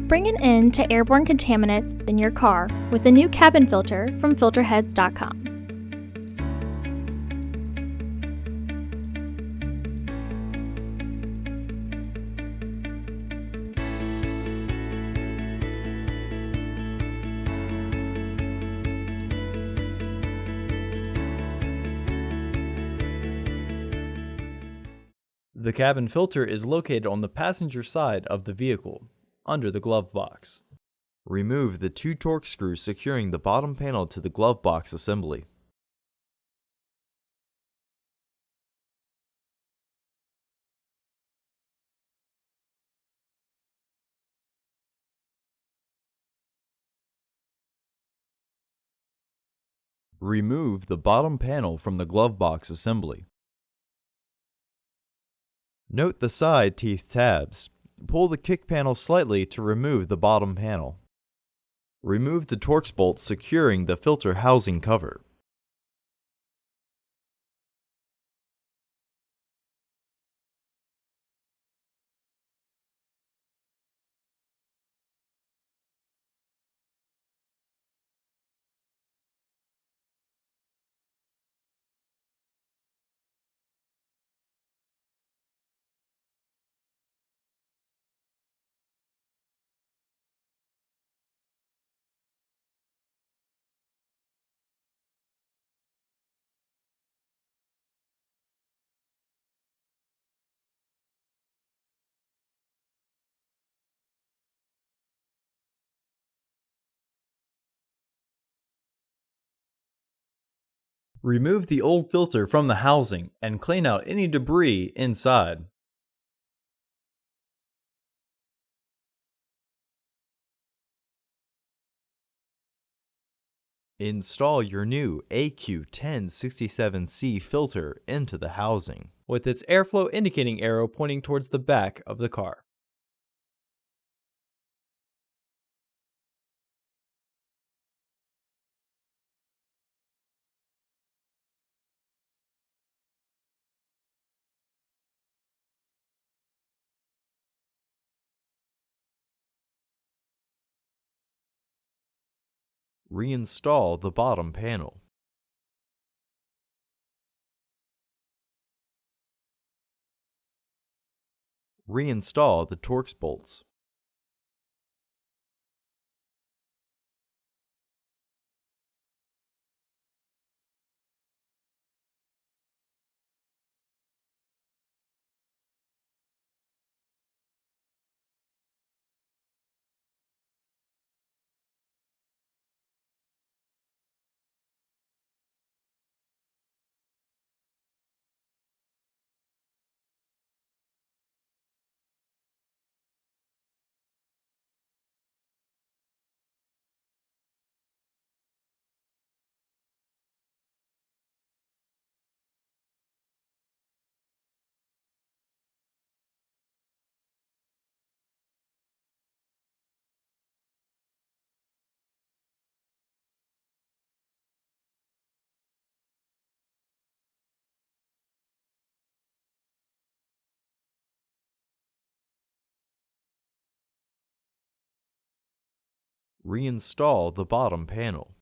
Bring an end to airborne contaminants in your car with the new cabin filter from Filterheads.com. The cabin filter is located on the passenger side of the vehicle, under the glove box. Remove the 2 torque screws securing the bottom panel to the glove box assembly. Remove the bottom panel from the glove box assembly. Note the side teeth tabs. Pull the kick panel slightly to remove the bottom panel. Remove the Torx bolt securing the filter housing cover. Remove the old filter from the housing and clean out any debris inside. Install your new AQ1067C filter into the housing, with its airflow indicating arrow pointing towards the back of the car. Reinstall the bottom panel. Reinstall the Torx bolts. Reinstall the bottom panel.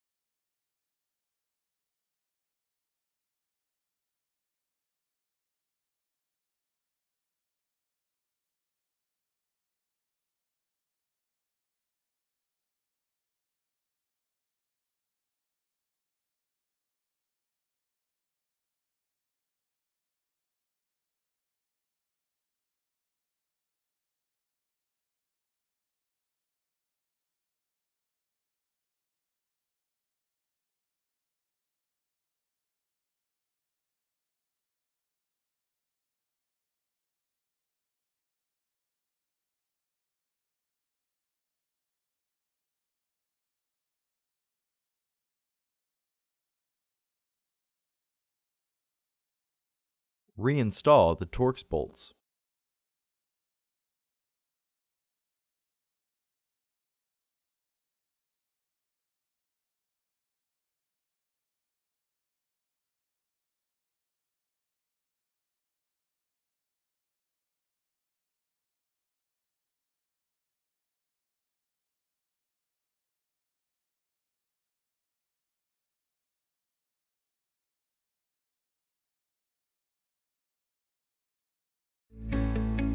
Reinstall the Torx bolts.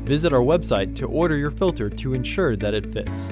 Visit our website to order your filter to ensure that it fits.